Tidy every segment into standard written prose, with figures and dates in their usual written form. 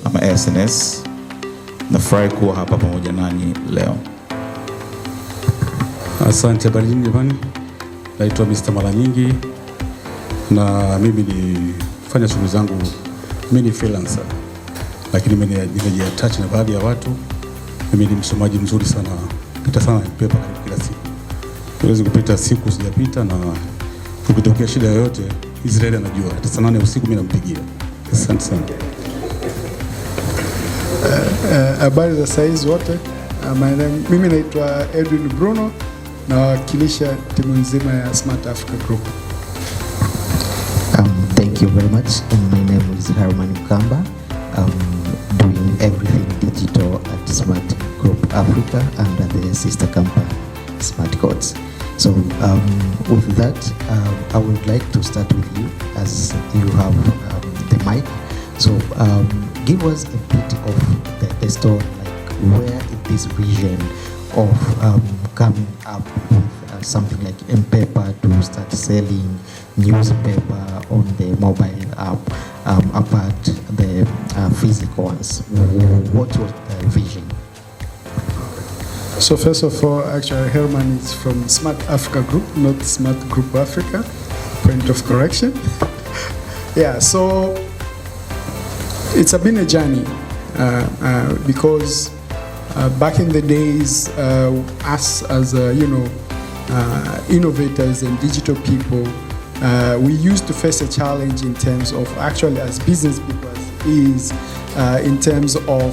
ama SNS. Nafurahi kuwa hapa pamoja nanyi leo. Asante habari jamani. Naitwa Mr. Malianyingi na mimi nifanya shughuli zangu, mimi ni freelancer. Lakini nimejiattach na baadhi ya watu. Mimi ni msomaji mzuri sana. Pita sana paper kila siku. Siwezi kupita siku sijapita, na ukitokea shida yoyote Israeli anajua. Hata saa 8 usiku mimi nampigia. Asante sana. Habari za saizi wote. Mimi naitwa Edwin Bruno, nawakilisha timu nzima ya Smart Africa Group. Thank you very much. My name is Mkamba. Doing everything digital at Smart Group Africa under the sister company Smart Codes. So with that, I would like to start with you as you have the mic. So give us a bit of the story, like where is this vision of coming up with something like M-Paper to start selling newspaper on the mobile app, apart the physical ones. What was the vision? So first of all, actually Herman is from Smart Africa Group, not Smart Group Africa. Point of correction. Yeah, so it's been a journey because back in the days, us as innovators and digital people, we used to face a challenge in terms of actually as business people is in terms of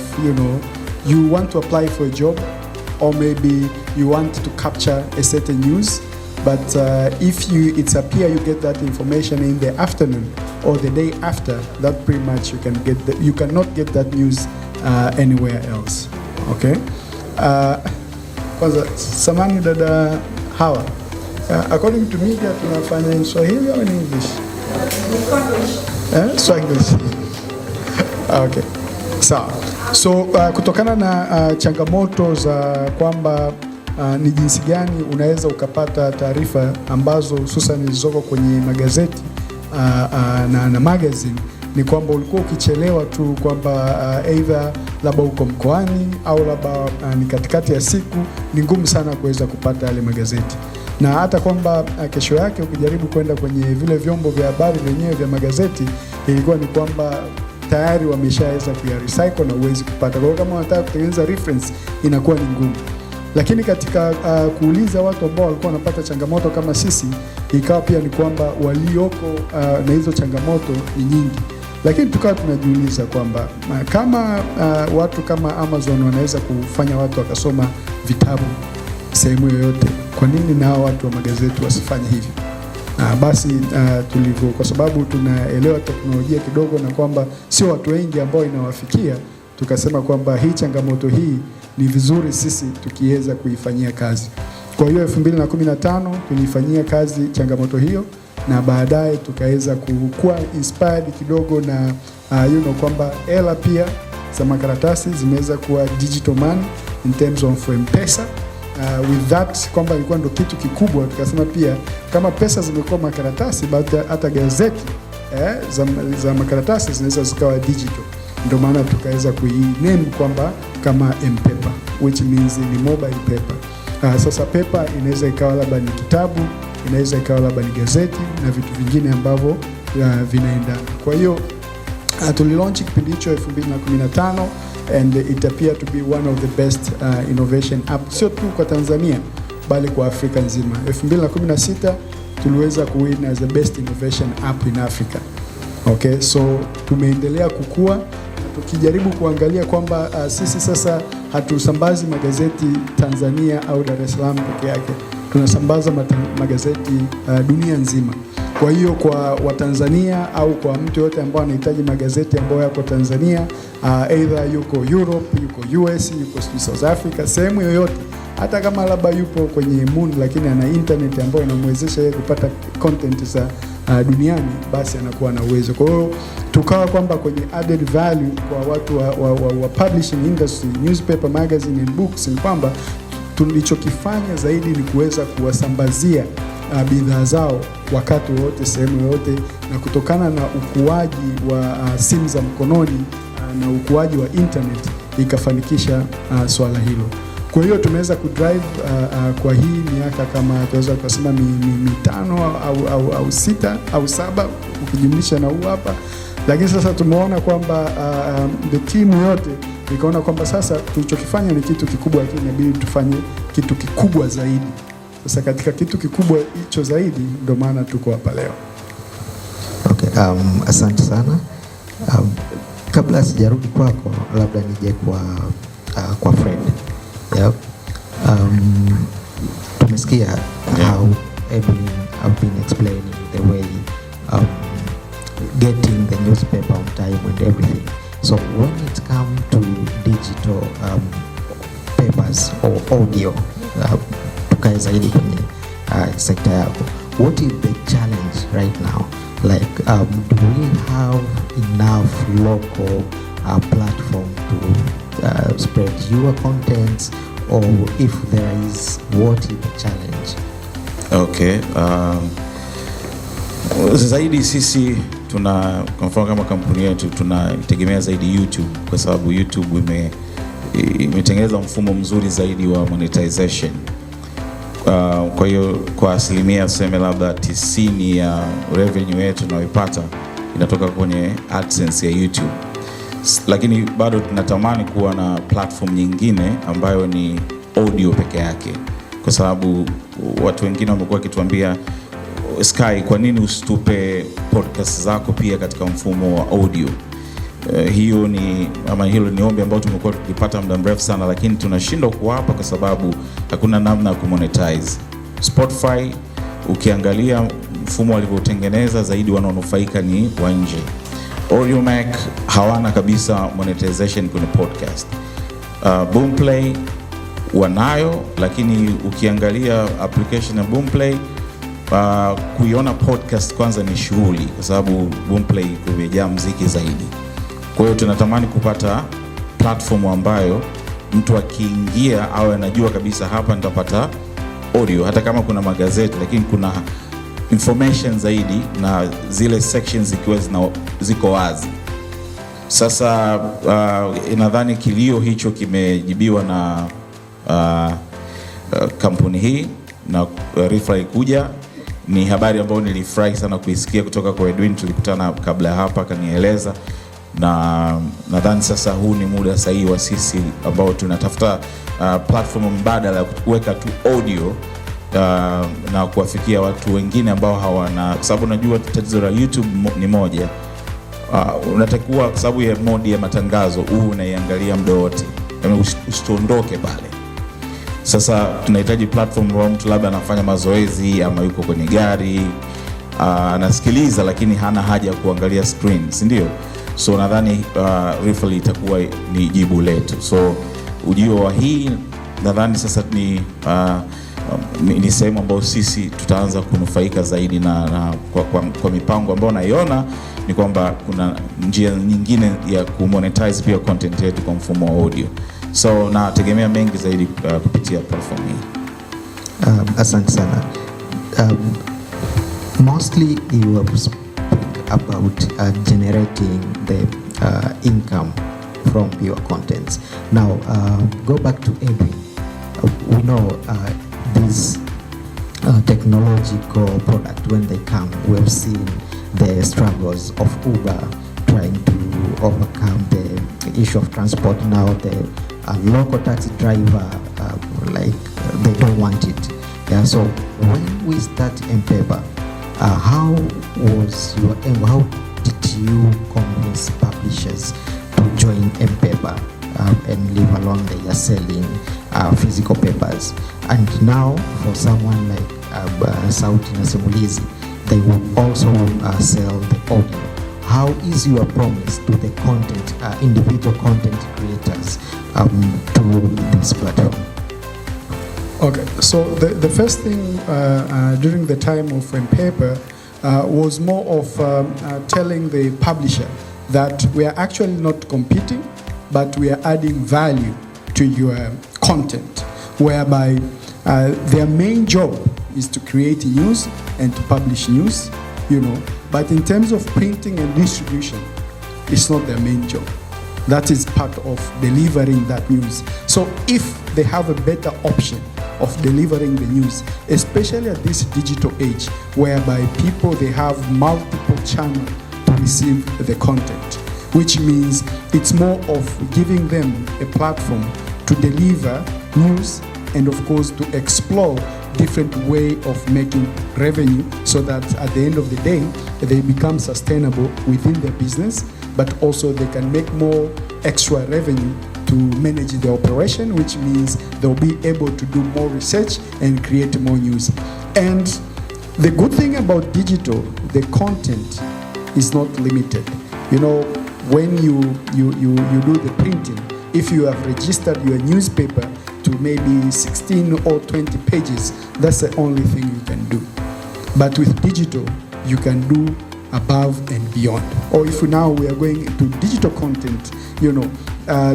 you want to apply for a job, or maybe you want to capture a certain news, but if it's appear you get that information in the afternoon or the day after, that pretty much you cannot get that news anywhere else. Okay. Kwanza samani dada Hawa. According to media tunafanya in Swahili or in English? Swahili. Okay. Sawa. So kutokana na changamoto za kwamba ni jinsi gani unaweza ukapata taarifa ambazo hususan zilizoko kwenye magazeti na magazine, ni kwamba ulikuwa ukichelewa tu kwamba either labda uko mkoani au labda ni katikati ya siku, ni ngumu sana kuweza kupata yale magazeti. Na hata kwamba kesho yake ukijaribu kwenda kwenye vile vyombo vya habari wenyewe vya magazeti, ilikuwa ni kwamba tayari wameshaweza kuya recycle na uwezi kupata. Kwa hiyo kama unataka kutengeneza reference inakuwa ni ngumu. Lakini katika kuuliza watu ambao walikuwa wanapata changamoto kama sisi, ikawa pia ni kwamba walioko na hizo changamoto ni nyingi. Lakini tukawa tunajiuliza kwamba kama watu kama Amazon wanaweza kufanya watu wakasoma vitabu sehemu yoyote, kwa nini na watu wa magazeti wasifanye hivyo? Basi tulivyo, kwa sababu tunaelewa teknolojia kidogo na kwamba sio watu wengi ambao inawafikia, tukasema kwamba hii changamoto hii ni vizuri sisi tukiweza kuifanyia kazi. Kwa hiyo 2015 tulifanyia kazi changamoto hiyo, na baadaye tukaweza kuwa inspired kidogo na kwamba hela pia za makaratasi zimeweza kuwa digital money in terms of M-Pesa. With that kwamba ilikuwa ndo kitu kikubwa, tukasema pia kama pesa zimekuwa makaratasi, hata gazeti za makaratasi zinaweza zikawa digital. Ndio maana tukaweza kuiname kwamba kama M-Paper, which means ni mobile paper. Sasa paper inaweza ikawa labda ni kitabu, inaweza ikawa labda ni gazeti na vitu vingine ambavyo vinaendana. Kwa hiyo tulilaunch kipindi hicho 2015, and it appeared to be one of the best innovation app, sio tu kwa Tanzania bali kwa Afrika nzima. 2016 tuliweza kuwin as the best innovation app in Africa. Okay, so tumeendelea kukua, tukijaribu kuangalia kwamba sisi sasa hatusambazi magazeti Tanzania au Dar es Salaam peke yake, tunasambaza magazeti dunia nzima. Kwa hiyo kwa Watanzania au kwa mtu yote ambao anahitaji magazeti ambayo yako Tanzania, either yuko Europe, yuko US, yuko South Africa, sehemu yoyote, hata kama labda yupo kwenye moon lakini ana internet ambayo inamwezesha yeye kupata content za duniani, basi anakuwa na uwezo. Kwa hiyo tukawa kwamba kwenye added value kwa watu wa publishing industry, newspaper, magazine and books, ni kwamba tulichokifanya zaidi ni kuweza kuwasambazia bidhaa zao wakati wote, sehemu yote, na kutokana na ukuaji wa simu za mkononi na ukuaji wa internet ikafanikisha swala hilo. Kwa hiyo tumeweza kudrive kwa hii miaka kama tunaweza kusema mitano au 6 au 7 ukijumlisha na huu hapa, lakini sasa tumeona kwamba the team yote ikaona kwamba sasa tulichokifanya ni kitu kikubwa, lakini inabidi tufanye kitu kikubwa zaidi. Sasa katika kitu kikubwa hicho zaidi ndio maana tuko hapa leo. Okay, asante sana. Kabla sijarudi kwako, labda nije kwa Fred. Yeah. Tumesikia how Edwin have been explaining the way getting the newspaper on time and everything. So when it comes to digital papers or audio, tukae zaidi kwenye sekta yako, what is the challenge right now? Like, do we have enough local platform to spread your contents, or if there is, what is the challenge? Okay, zaidi sisi kwa mfano kama kampuni yetu tunategemea zaidi YouTube, kwa sababu YouTube imetengeneza mfumo mzuri zaidi wa monetization. Kwa hiyo kwa asilimia tuseme labda 90 ya revenue yetu tunayoipata inatoka kwenye AdSense ya YouTube. Lakini bado tunatamani kuwa na platform nyingine ambayo ni audio peke yake, kwa sababu watu wengine wamekuwa wakituambia, Sky, kwa nini usitupe podcast zako pia katika mfumo wa audio? Hilo ni ombi ambalo tumekuwa tukipata muda mrefu sana, lakini tunashindwa kuwapa kwa sababu hakuna namna ya kumonetize. Spotify ukiangalia mfumo walivyotengeneza, zaidi wanaonufaika ni wa nje. Audiomack hawana kabisa monetization kwenye podcast. Boomplay wanayo, lakini ukiangalia application ya Boomplay, kuiona podcast kwanza ni shughuli, kwa sababu Boomplay kumejaa muziki zaidi. Kwa hiyo tunatamani kupata platform ambayo mtu akiingia au anajua kabisa hapa nitapata audio, hata kama kuna magazeti, lakini kuna information zaidi na zile sections zikiwa ziko wazi. Sasa inadhani kilio hicho kimejibiwa na kampuni hii na Rifaly kuja. Ni habari ambayo nilifurahi sana kuisikia kutoka kwa Edwin. Tulikutana kabla ya hapa, akanieleza, na nadhani sasa huu ni muda sahihi wa sisi ambao tunatafuta platform mbadala ya kuweka tu audio na kuwafikia watu wengine ambao hawana, kwa sababu unajua tatizo la YouTube ni moja, unatakiwa kwa sababu ya mode ya matangazo unaiangalia muda wote, yaani ustondoke pale. Sasa tunahitaji platform ambayo mtu labda anafanya mazoezi ama yuko kwenye gari anasikiliza, lakini hana haja ya kuangalia screen, si ndio? So nadhani Rifaly itakuwa ni jibu letu. So ujio wa hii nadhani sasa ni sehemu ambayo sisi tutaanza kunufaika zaidi na kwa mipango ambayo naiona ni kwamba kuna njia nyingine ya kumonetize pia content yetu kwa mfumo wa audio. So nategemea mengi zaidi kupitia platform hii. Asante sana. Mostly you have about generating the income from your contents. Now go back to Edwin. We know these technological product, when they come, we have seen the struggles of Uber trying to overcome the issue of transport. Now the local taxi driver, they don't want it. Yeah, so when we start M-Paper, how was your aim? How did you convince publishers to join M-Paper and leave alone they are selling physical papers? And now for someone like Sauti and Simulizi, they will also sell the audio. How is your promise to the content, individual content creators to this platform? Okay, so the first thing during the time of M-Paper was more of telling the publisher that we are actually not competing, but we are adding value to your content, whereby their main job is to create news and to publish news, you know, but in terms of printing and distribution, it's not their main job. That is part of delivering that news. So if they have a better option of delivering the news, especially at this digital age, whereby people, they have multiple channels to receive the content, which means it's more of giving them a platform to deliver news and of course to explore different way of making revenue, so that at the end of the day they become sustainable within their business, but also they can make more extra revenue to manage the operation, which means they'll be able to do more research and create more news. And the good thing about digital, the content is not limited. You know, when you do the printing, if you have registered your newspaper to maybe 16 or 20 pages, that's the only thing you can do. But with digital, you can do above and beyond. Or if now we are going to digital content, you know,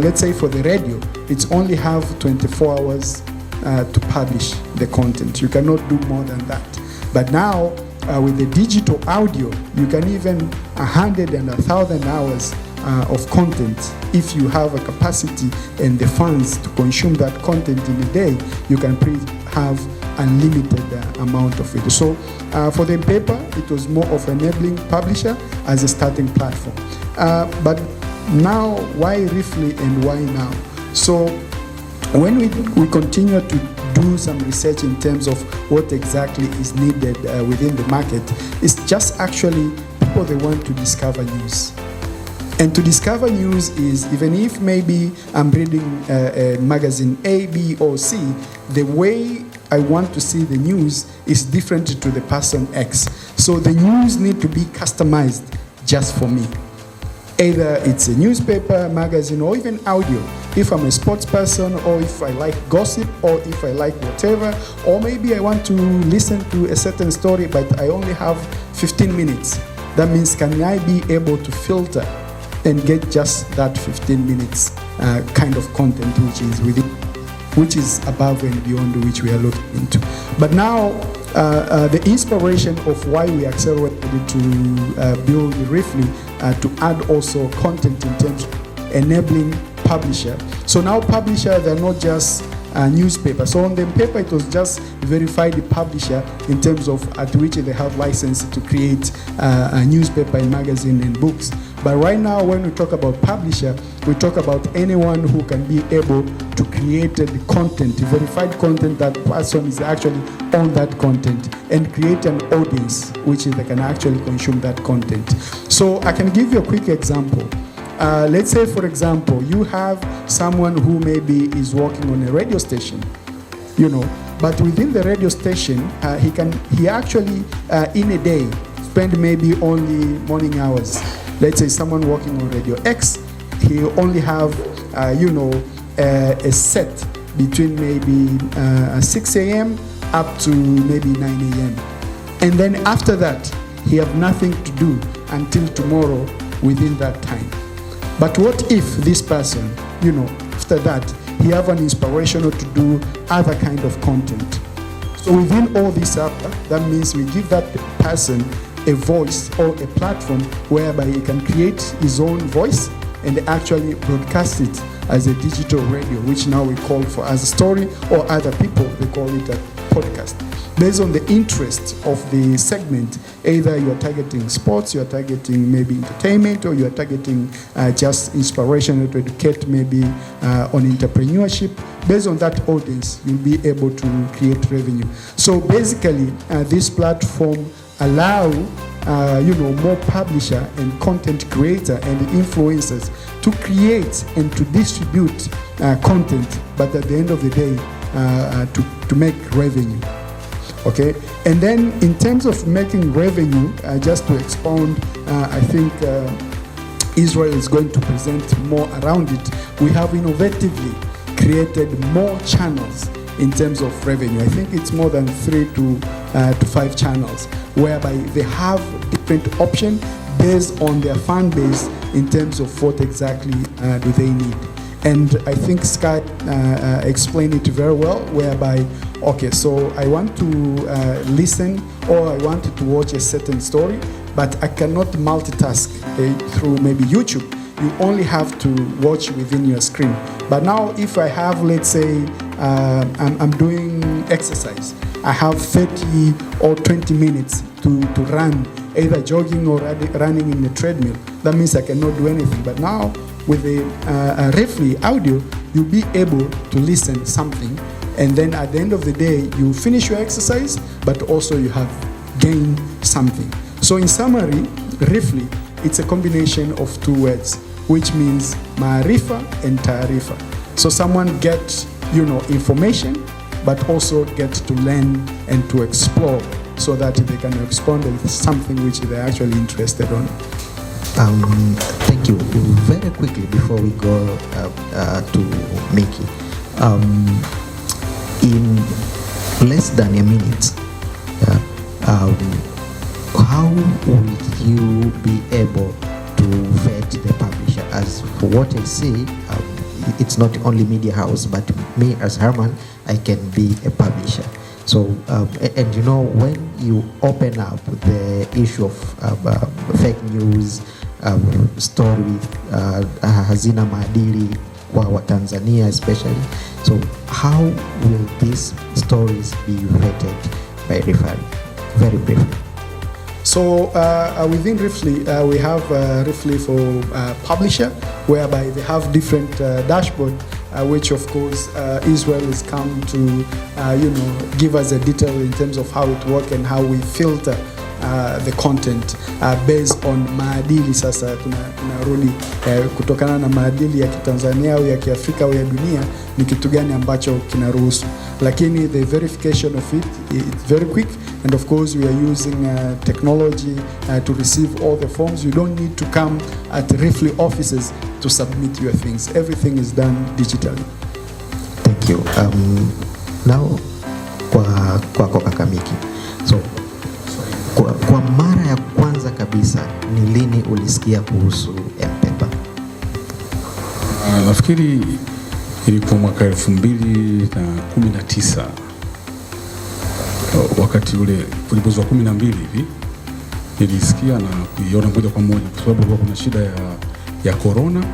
let's say for the radio, it's only have 24 hours to publish the content. You cannot do more than that. But now, with the digital audio, you can even 100 and 1,000 hours of content. If you have a capacity and the funds to consume that content in a day, you can have unlimited amount of it. So for the paper, it was more of enabling publisher as a starting platform. But now, why Rifaly and why now? So when we continue to do some research in terms of what exactly is needed within the market, it's just actually people, they want to discover news. And to discover news is, even if maybe I'm reading a magazine A, B, or C, the way I want to see the news is different to the person X. So the news need to be customized just for me. Either it's a newspaper, magazine, or even audio. If I'm a sports person, or if I like gossip, or if I like whatever, or maybe I want to listen to a certain story, but I only have 15 minutes. That means, can I be able to filter and get just that 15 minutes kind of content which is above and beyond which we are looking into. But now, the inspiration of why we accelerated to build Rifaly to add also content in terms of enabling publisher. So now publisher, they're not just newspaper. So on the paper, it was just verified publisher in terms of at which they have license to create a newspaper and magazine and books. But right now, when we talk about publisher, we talk about anyone who can be able to create the content, the verified content, that person is actually on that content, and create an audience which they can actually consume that content. So I can give you a quick example. Let's say, for example, you have someone who maybe is working on a radio station, you know, but within the radio station, he actually in a day spend maybe only morning hours. Let's say someone working on Radio X, he only have, a set between maybe 6 a.m. up to maybe 9 a.m. And then after that, he have nothing to do until tomorrow within that time. But what if this person, after that, he have an inspiration to do other kind of content? So within all this, that means we give that person a voice or a platform whereby he can create his own voice and actually broadcast it as a digital radio, which now we call for as a story, or other people, they call it a podcast. Based on the interest of the segment, either you are targeting sports, you are targeting maybe entertainment, or you are targeting just inspiration to educate maybe on entrepreneurship. Based on that audience, you'll be able to create revenue. So basically, this platform allow more publisher and content creator and influencers to create and to distribute content, but at the end of the day, to make revenue. Okay, and then in terms of making revenue, just to expound, I think Israel is going to present more around it. We have innovatively created more channels in terms of revenue. I think it's more than 3 to 5 channels, whereby they have different options based on their fan base in terms of what exactly do they need. And I think Sky explained it very well, whereby, okay, so I want to listen, or I wanted to watch a certain story, but I cannot multitask through maybe YouTube. you only have to watch within your screen. But now if I have, let's say, I'm doing exercise, I have 30 or 20 minutes to run, either jogging or running in the treadmill. That means I cannot do anything. But now with the Rifaly audio, you'll be able to listen something, and then at the end of the day, you finish your exercise, but also you have gained something. So in summary, Rifaly, it's a combination of two words, which means Maarifa and Taarifa. So someone gets, information, but also gets to learn and to explore, so that they can respond with something which they're actually interested on. Thank you. Very quickly before we go to Micky, in less than a minute, how will you be able to vet the publisher? As for what I see, it's not only media house, but me as Herman, I can be a publisher. So, and when you open up the issue of fake news, story hazina maadili kwa Watanzania especially, so how will these stories be vetted by Rifaly? Very briefly. So within Rifaly, we have Rifaly for publisher, whereby they have different dashboard, which of course Israel has come to give us a detail in terms of how it works and how we filter the content based on maadili. Sasa tunarudi kutokana na maadili ya Kitanzania au ya Kiafrika au ya dunia, ni kitu gani ambacho kinaruhusu. Lakini the verification of it's very quick, and of course we are using technology to receive all the forms. You don't need to come at Rifaly offices to submit your things. Everything is done digitally. Thank you. Now kwa kaka Micky. So kwa mara ya kwanza kabisa ni lini ulisikia kuhusu M-Pesa? Nafikiri ilikuwa mwaka 2019, wakati ule kulipozwa 12 hivi, nilisikia na kuiona moja kwa moja, kwa sababu kulikuwa kuna shida ya corona,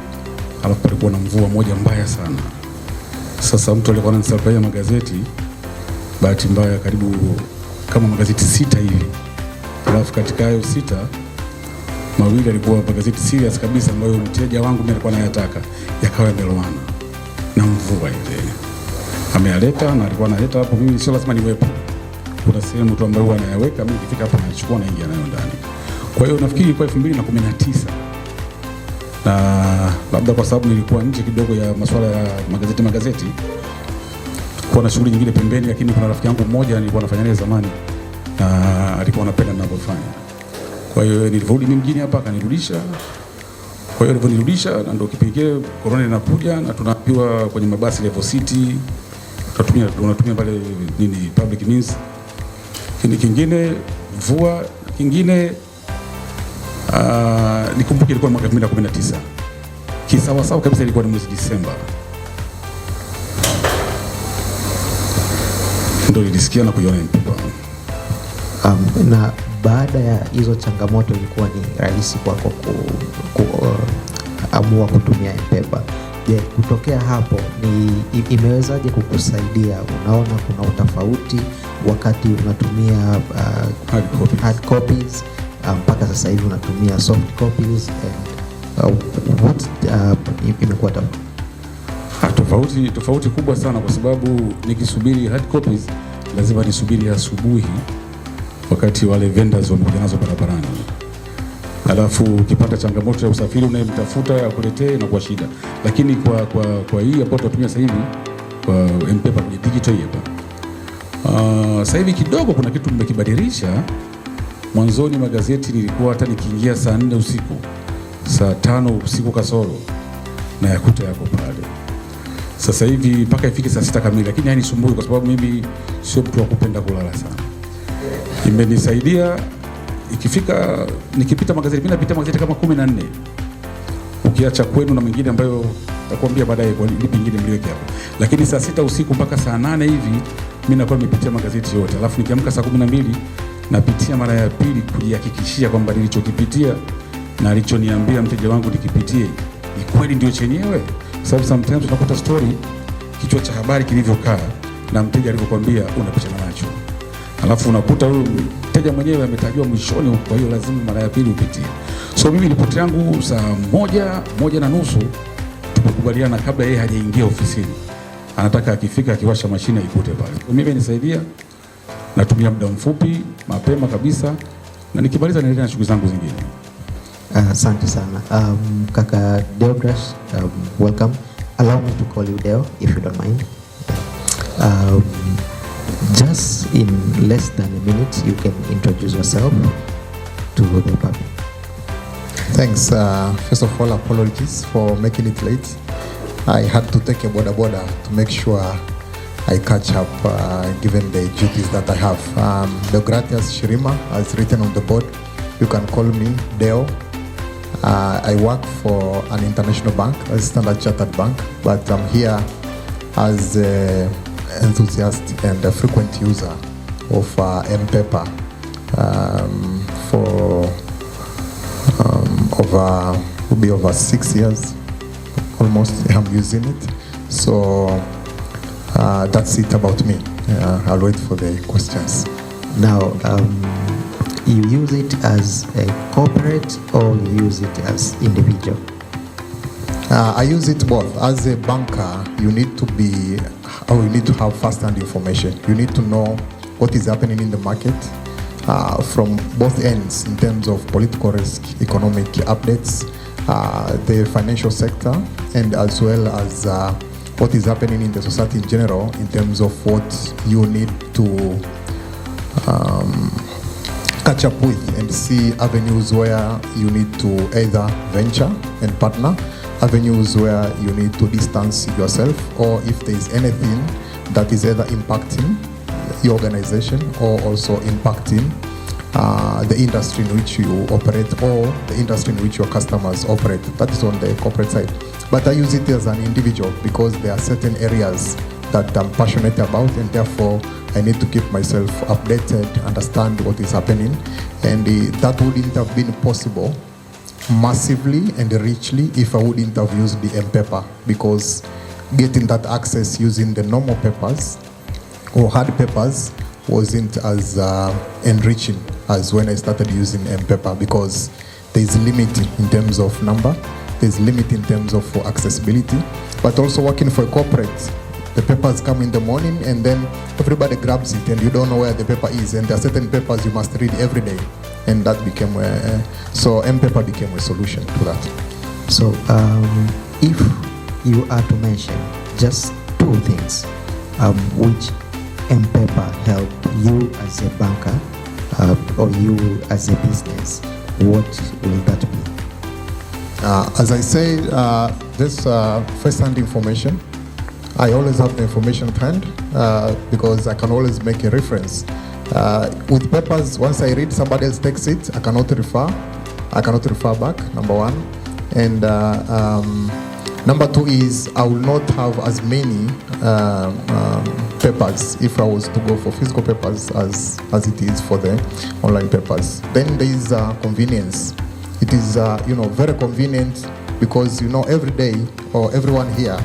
alafu palikuwa na mvua moja mbaya sana. Sasa mtu alikuwa ananisapia magazeti, bahati mbaya karibu kama magazeti 6 hivi. Alafu katika hayo 6, mawili alikuwa magazeti serious kabisa ambayo mteja wangu mimi alikuwa anayataka, yakawa yamelowana na mvua ile. Ameyaleta na alikuwa analeta hapo, mimi sio lazima niwepo. Kuna sehemu tu ambayo anayaweka, mimi nikifika hapo nachukua na ingia nayo ndani. Kwa hiyo nafikiri kwa 2019. Na labda kwa sababu nilikuwa nje kidogo ya masuala ya magazeti. Kwa na shughuli nyingine pembeni, lakini kuna rafiki yangu mmoja nilikuwa nafanya naye zamani, na alikuwa anapenda ninavyofanya. Kwa hiyo nilirudi mjini hapa akanirudisha. Kwa hiyo alivyonirudisha, na ndio kipekee corona inakuja na tunapiwa kwenye mabasi level city. Tunatumia pale public means. Kingine mvua, kingine nikumbuke ilikuwa mwaka 2019. Kisawasawa kabisa ilikuwa ni mwezi Disemba. Ndio nilisikia na kuiona M-Pesa. Na baada ya hizo changamoto ilikuwa ni rahisi kwako kuamua kutumia M-Pesa. Je, kutokea hapo imewezaje kukusaidia? Unaona kuna utofauti wakati unatumia hard copies mpaka sasa hivi unatumia soft copies, and what imekuwa tofauti kubwa sana, kwa sababu nikisubiri hard copies lazima nisubiri asubuhi wakati wale vendors wamekuja nazo barabarani. Alafu ukipata changamoto ya usafiri unayemtafuta ya kuletee na kwa shida. Lakini kwa hii hapo tunatumia sasa hivi kwa M-Pesa kwenye digital hapa. Sasa hivi kidogo kuna kitu nimekibadilisha. Mwanzoni magazeti nilikuwa hata nikiingia saa 4 usiku, saa 5 usiku kasoro na yakuta yako pale. Sasa hivi mpaka ifike saa 6 kamili, lakini hainisumbui kwa sababu mimi sio mtu wa kupenda kulala sana. Imenisaidia nikipita magazeti, mimi napita magazeti kama 14. Ukiacha kwenu na mwingine ambayo nitakwambia baadaye kwa lipi nyingine mliweke hapo. Lakini saa 6 usiku mpaka saa 8 hivi mimi nakuwa nimepitia magazeti yote. Alafu nikiamka saa 12 napitia mara ya pili kujihakikishia kwamba nilichokipitia na alichoniambia mteja wangu nikipitie ni kweli ndio chenyewe? Sababu sometimes unakuta story kichwa cha habari kilivyokaa na mteja alivyokuambia unapishana nacho, alafu unakuta huyo mteja mwenyewe ametajwa mwishoni, kwa hiyo lazima mara ya pili upitie. So mimi ripoti yangu saa 1:30 tumekubaliana, kabla yeye hajaingia ofisini, anataka akifika akiwasha mashine ikute pale. Mimi nisaidia, natumia muda mfupi mapema kabisa, na nikimaliza naendelea na shughuli zangu zingine. Asante sana. Kaka Deogratius, welcome. Allow me to call you Deo, if you don't mind. Just in less than a minute, you can introduce yourself to the public. Thanks. First of all, apologies for making it late. I had to take a boda to make sure I catch up, given the duties that I have. Deogratius Shirima, as written on the board. You can call me Deo. I work for an international bank, a Standard Chartered bank, but I'm here as an enthusiast and a frequent user of M-Paper for will be over 6 years almost. I'm using it. So that's it about me. I'll wait for the questions. Now, you use it as a corporate or you use it as individual? I use it both. As a banker, you need to have first-hand information. You need to know what is happening in the market from both ends in terms of political risk, economic updates, the financial sector, and as well as what is happening in the society in general in terms of what you need to catch up with and see avenues where you need to either venture and partner, avenues where you need to distance yourself, or if there is anything that is either impacting your organization or also impacting the industry in which you operate or the industry in which your customers operate. That is on the corporate side. But I use it as an individual because there are certain areas that I'm passionate about, and therefore I need to keep myself updated, understand what is happening, and that wouldn't have been possible massively and richly if I wouldn't have used the M-Paper, because getting that access using the normal papers or hard papers wasn't as enriching as when I started using M-Paper, because there's limit in terms of number, there's limit in terms of accessibility, but also working for a corporate, the papers come in the morning and then everybody grabs it and you don't know where the paper is, and there are certain papers you must read every day, and that became so M-Paper became a solution to that. So if you are to mention just two things which M-Paper helped you as a banker or you as a business, what will that be? As I say, this first-hand information, I always have the information at hand because I can always make a reference. With papers, once I read, somebody else takes it, I cannot refer back, number one. And number two is I will not have as many papers if I was to go for physical papers as it is for the online papers. Then there is convenience. It is very convenient because every day, or everyone here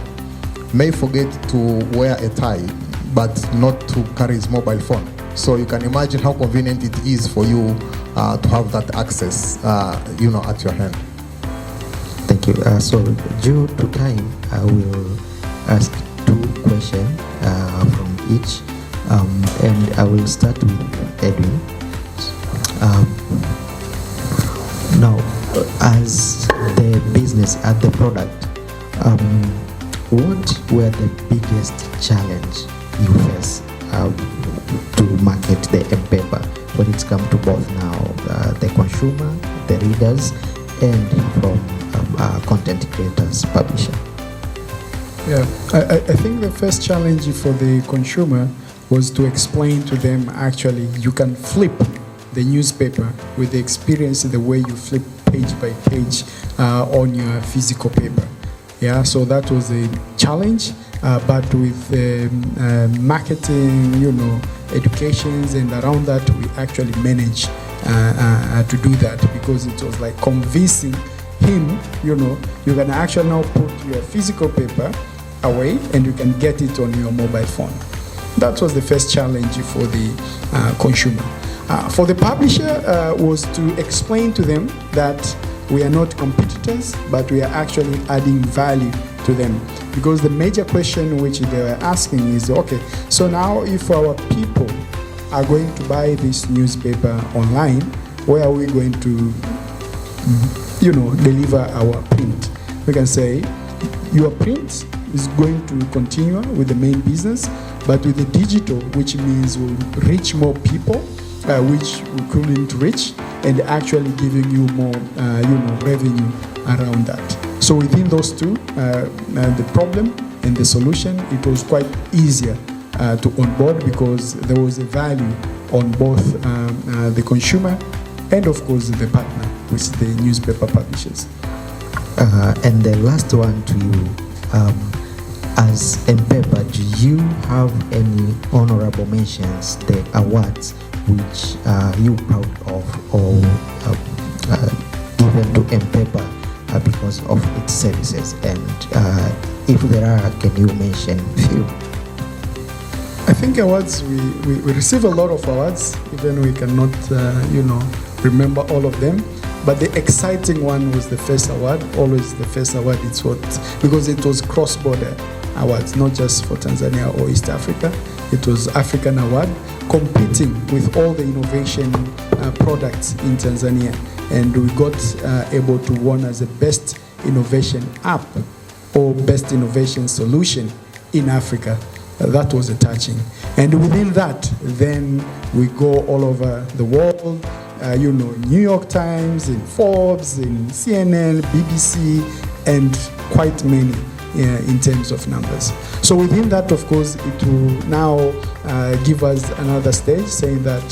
may forget to wear a tie but not to carry his mobile phone. So you can imagine how convenient it is for you to have that access at your hand. Thank you. So due to time, I will ask two questions from each, and I will start with Edwin. Now, as the business, as the product, what were the biggest challenge you face to market the M-Paper when it's come to both now the consumer, the readers, and from content creators, publisher? Yeah, I think the first challenge for the consumer was to explain to them actually you can flip the newspaper with the experience the way you flip page by page on your physical paper. Yeah, so that was a challenge, but with marketing, educations and around that, we actually managed to do that, because it was like convincing him, you know, you can actually now put your physical paper away and you can get it on your mobile phone. That was the first challenge for the consumer. For the publisher was to explain to them that we are not competitors, but we are actually adding value to them. Because the major question which they were asking is, okay, so now if our people are going to buy this newspaper online, where are we going to, you know, deliver our print? We can say, your print is going to continue with the main business, but with the digital, which means we'll reach more people, which we couldn't reach, and actually giving you more, you know, revenue around that. So within those two, the problem and the solution, it was quite easier to onboard because there was a value on both the consumer and of course the partner, which is the newspaper publishers. And the last one to you, as Unpaper, do you have any honorable mentions, the awards which you proud of or given to Unpaper because of its services? And if there are, can you mention few? I think awards, we receive a lot of awards, even we cannot, you know, remember all of them. But the exciting one was the first award. Always the first award, it's what, because it was cross-border awards, not just for Tanzania or East Africa. It was African award, competing with all the innovation products in Tanzania. And we got able to win as the best innovation app or best innovation solution in Africa. That was a touching. And within that, then we go all over the world, you know, New York Times, in Forbes, in CNN, BBC, and quite many in terms of numbers. So within that, of course, it will now give us another stage saying that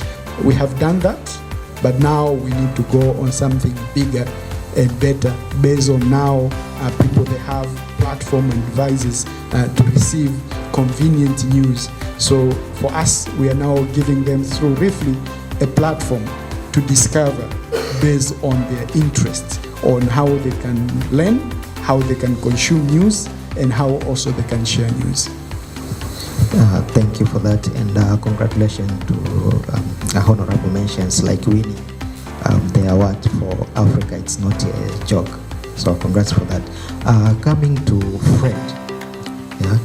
we have done that, but now we need to go on something bigger and better based on now people, they have platform and devices to receive convenient news. So for us, we are now giving them through Rifaly a platform to discover based on their interests, on how they can learn, how they can consume news, and how also they can share news. Thank you for that, and congratulations to honorable mentions like winning the award for Africa. It's not a joke, so congrats for that. Coming to Fred, yeah.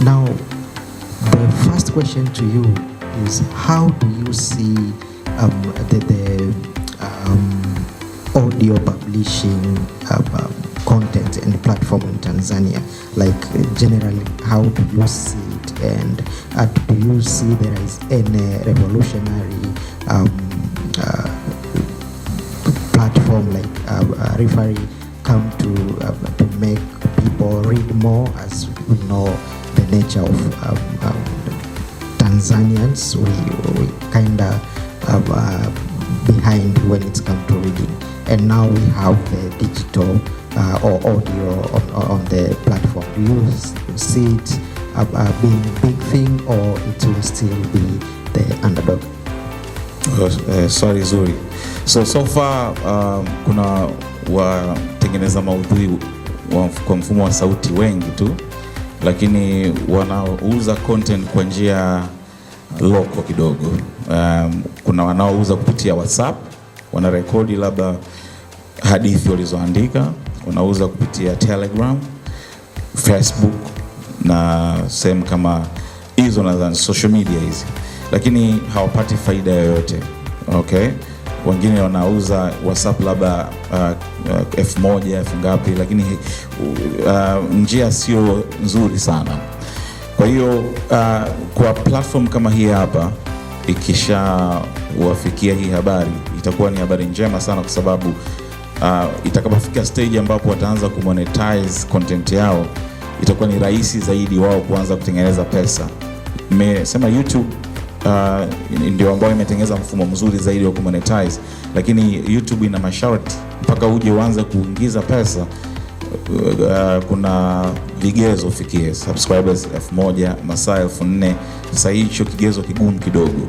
Now, the first question to you is, how do you see the audio publishing content and platform in Tanzania? Like generally, how do you see it, and do you see there is any revolutionary platform like Rifaly come to make people read more? As we know the nature of Tanzanians, we kind of behind when it's come to reading, and now we have the digital or audio on the platform. Do you see it being a big thing, or it will still be the underdog? Swali zuri. So far kuna watengeneza maudhui kwa mfumo wa sauti wengi tu, lakini wanauza content kwa njia loko kidogo. Kuna wanaouza kupitia WhatsApp, wanarekodi labda hadithi walizoandika, wanauza kupitia Telegram, Facebook na sehemu kama hizo na social media hizi, lakini hawapati faida yoyote. Okay, wengine wanauza WhatsApp labda 1000 ngapi, lakini njia sio nzuri sana. Kwa hiyo kwa platform kama hii hapa, ikisha wafikia hii habari, itakuwa ni habari njema sana, kwa sababu itakapofika stage ambapo wataanza kumonetize content yao, itakuwa ni rahisi zaidi wao kuanza kutengeneza pesa. Nimesema YouTube ndio ambao imetengeneza mfumo mzuri zaidi wa kumonetize, lakini YouTube ina masharti mpaka uje uanze kuingiza pesa. Kuna vigezo ufikie subscribers 1000, masaa 4000. Sasa hicho kigezo kigumu kidogo.